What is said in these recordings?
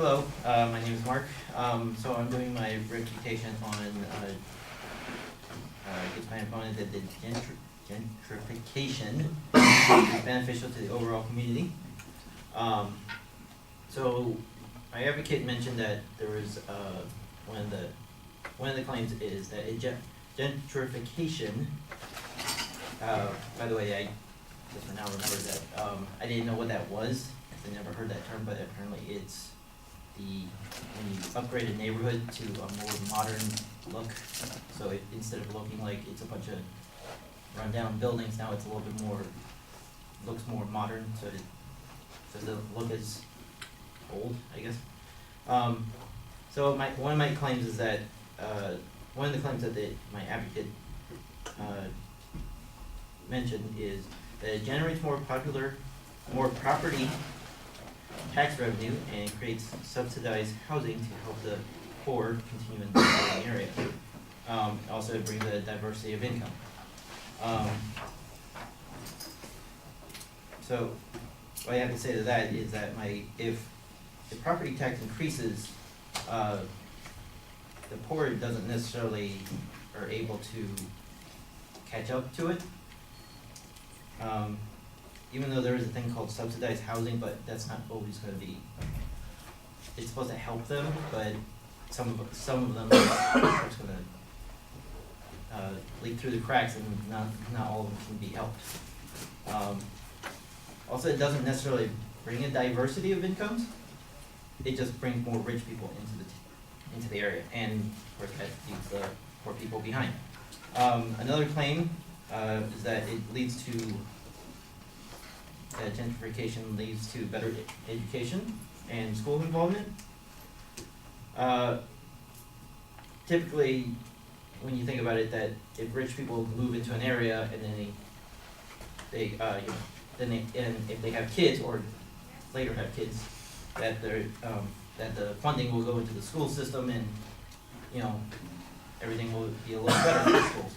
Hello, my name is Mark. So I'm doing my refutation on gets my opponent that the gentrification is beneficial to the overall community. So my advocate mentioned that there was one of the claims is that gentrification. By the way, I just now remembered that I didn't know what that was. I never heard that term, but apparently it's when you upgrade a neighborhood to a more modern look. So instead of looking like it's a bunch of rundown buildings, now it's a little bit more, looks more modern, so it doesn't look as old, I guess. So one of my claims is that, one of the claims that my advocate mentioned is that it generates more property tax revenue and creates subsidized housing to help the poor continue in the area. Also it brings a diversity of income. So what I have to say to that is that if the property tax increases, the poor doesn't necessarily are able to catch up to it. Even though there is a thing called subsidized housing, but that's not always going to be. It's supposed to help them, but some of them are just going to leak through the cracks, and not all of them can be helped. Also, it doesn't necessarily bring a diversity of incomes. It just brings more rich people into the area, and of course that leaves the poor people behind. Another claim is that it leads to. Gentrification leads to better education and school involvement. Typically, when you think about it, that if rich people move into an area and then if they have kids or later have kids, that the funding will go into the school system, and everything will be a little better for the schools.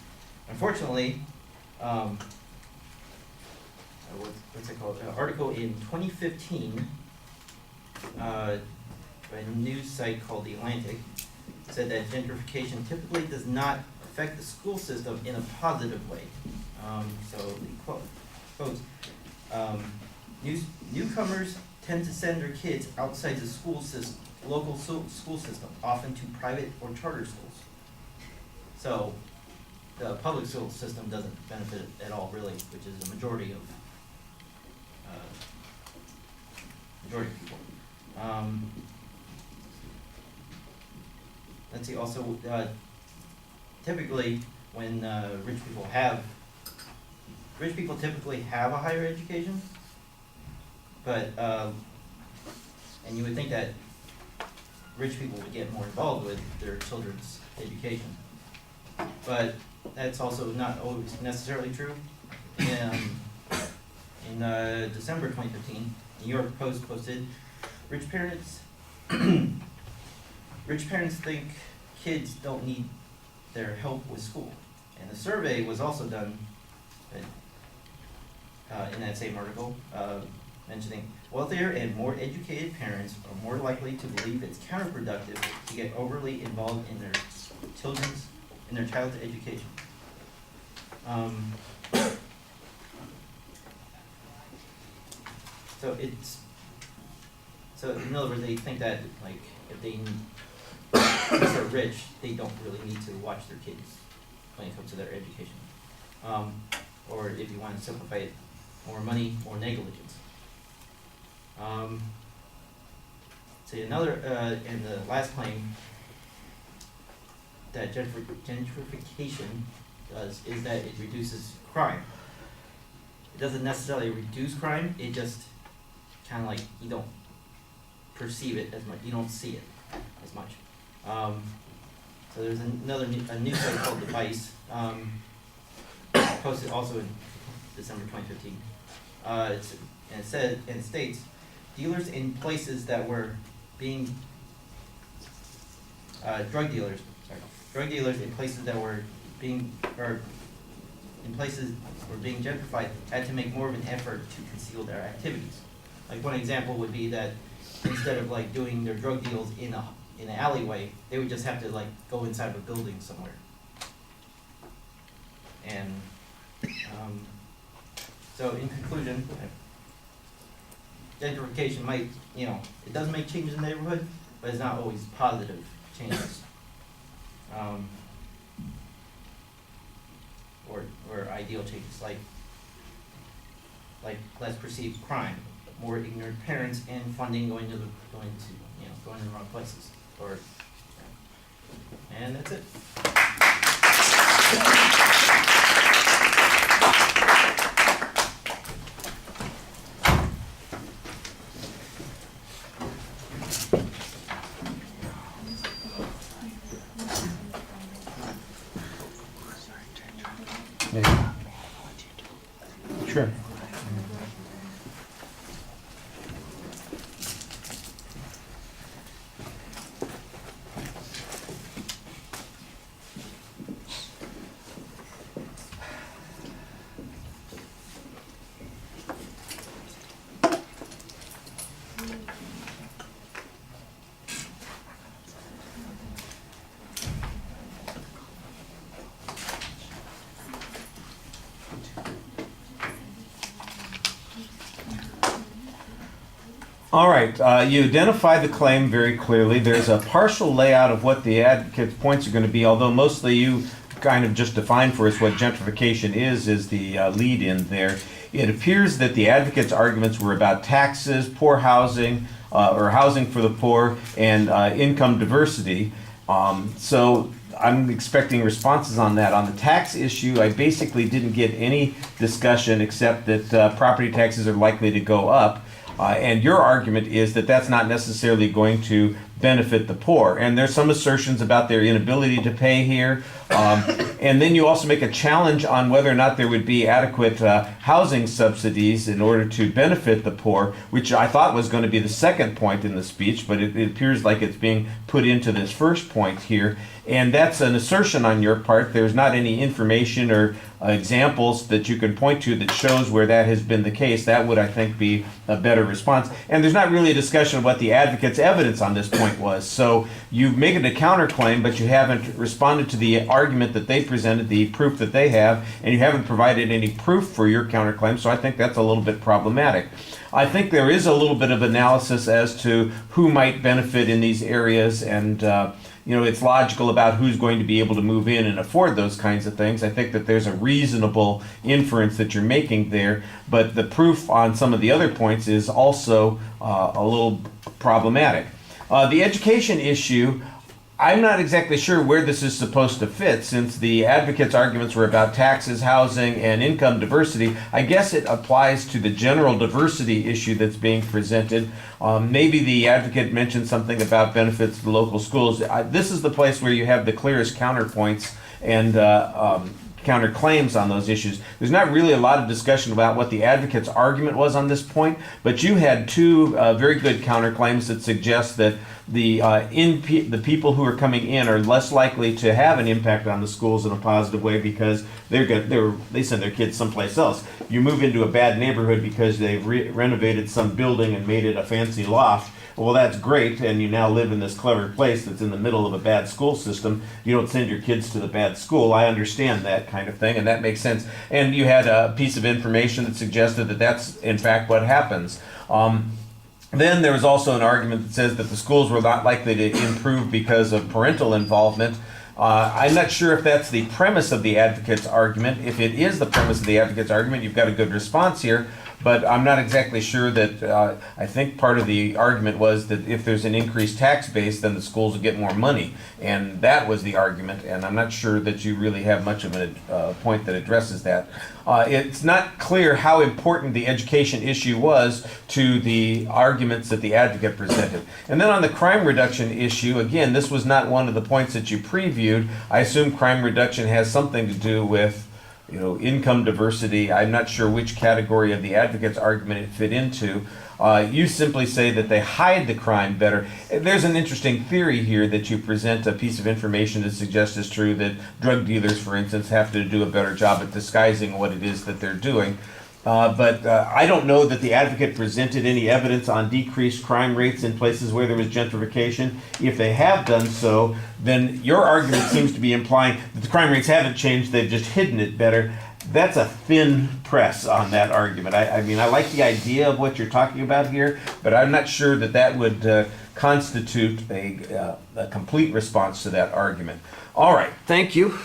Unfortunately. What's it called? An article in 2015 by a news site called The Atlantic said that gentrification typically does not affect the school system in a positive way. So the quotes, newcomers tend to send their kids outside the local school system, often to private or charter schools. So the public school system doesn't benefit at all, really, which is the majority of people. Let's see. Also, typically, when rich people typically have a higher education, but and you would think that rich people would get more involved with their children's education, but that's also not always necessarily true. In December 2015, New York Post posted, rich parents think kids don't need their help with school. And the survey was also done in that same article, mentioning wealthier and more educated parents are more likely to believe it's counterproductive to get overly involved in their child's education. So in other words, they think that if they're rich, they don't really need to watch their kids when it comes to their education. Or if you want to simplify it, more money, more negligence. See, another and the last claim that gentrification does is that it reduces crime. It doesn't necessarily reduce crime, it just kind of you don't perceive it as much, you don't see it as much. So there's a news site called The Vice, posted also in December 2015. It states, dealers in places that were being, drug dealers in places that were being gentrified had to make more of an effort to conceal their activities. Like one example would be that instead of like doing their drug deals in an alleyway, they would just have to like go inside of a building somewhere. And so in conclusion, gentrification might, it does make changes in the neighborhood, but it's not always positive changes. Or ideal changes, like less perceived crime, more ignorant parents, and funding going to the wrong places. And that's it. Sure. All right, you identify the claim very clearly. There's a partial layout of what the advocate's points are going to be, although mostly you kind of just defined for us what gentrification is the lead in there. It appears that the advocate's arguments were about taxes, poor housing, or housing for the poor, and income diversity. So I'm expecting responses on that. On the tax issue, I basically didn't get any discussion except that property taxes are likely to go up. And your argument is that that's not necessarily going to benefit the poor. And there's some assertions about their inability to pay here. And then you also make a challenge on whether or not there would be adequate housing subsidies in order to benefit the poor, which I thought was going to be the second point in the speech, but it appears like it's being put into this first point here. And that's an assertion on your part. There's not any information or examples that you can point to that shows where that has been the case. That would, I think, be a better response. And there's not really a discussion of what the advocate's evidence on this point was. So you make it a counterclaim, but you haven't responded to the argument that they presented, the proof that they have, and you haven't provided any proof for your counterclaim. So I think that's a little bit problematic. I think there is a little bit of analysis as to who might benefit in these areas, and it's logical about who's going to be able to move in and afford those kinds of things. I think that there's a reasonable inference that you're making there, but the proof on some of the other points is also a little problematic. The education issue, I'm not exactly sure where this is supposed to fit, since the advocates' arguments were about taxes, housing, and income diversity. I guess it applies to the general diversity issue that's being presented. Maybe the advocate mentioned something about benefits to local schools. This is the place where you have the clearest counterpoints and counterclaims on those issues. There's not really a lot of discussion about what the advocate's argument was on this point, but you had two very good counterclaims that suggest that the people who are coming in are less likely to have an impact on the schools in a positive way because they send their kids someplace else. You move into a bad neighborhood because they've renovated some building and made it a fancy loft. Well, that's great, and you now live in this clever place that's in the middle of a bad school system. You don't send your kids to the bad school. I understand that kind of thing, and that makes sense. And you had a piece of information that suggested that that's, in fact, what happens. Then there was also an argument that says that the schools were not likely to improve because of parental involvement. I'm not sure if that's the premise of the advocate's argument. If it is the premise of the advocate's argument, you've got a good response here. But I'm not exactly sure that, I think part of the argument was that if there's an increased tax base, then the schools will get more money. And that was the argument, and I'm not sure that you really have much of a point that addresses that. It's not clear how important the education issue was to the arguments that the advocate presented. And then on the crime reduction issue, again, this was not one of the points that you previewed. I assume crime reduction has something to do with income diversity. I'm not sure which category of the advocate's argument it fit into. You simply say that they hide the crime better. There's an interesting theory here that you present a piece of information that suggests is true, that drug dealers, for instance, have to do a better job at disguising what it is that they're doing. But I don't know that the advocate presented any evidence on decreased crime rates in places where there was gentrification. If they have done so, then your argument seems to be implying that the crime rates haven't changed, they've just hidden it better. That's a thin press on that argument. I mean, I like the idea of what you're talking about here, but I'm not sure that that would constitute a complete response to that argument. All right, thank you.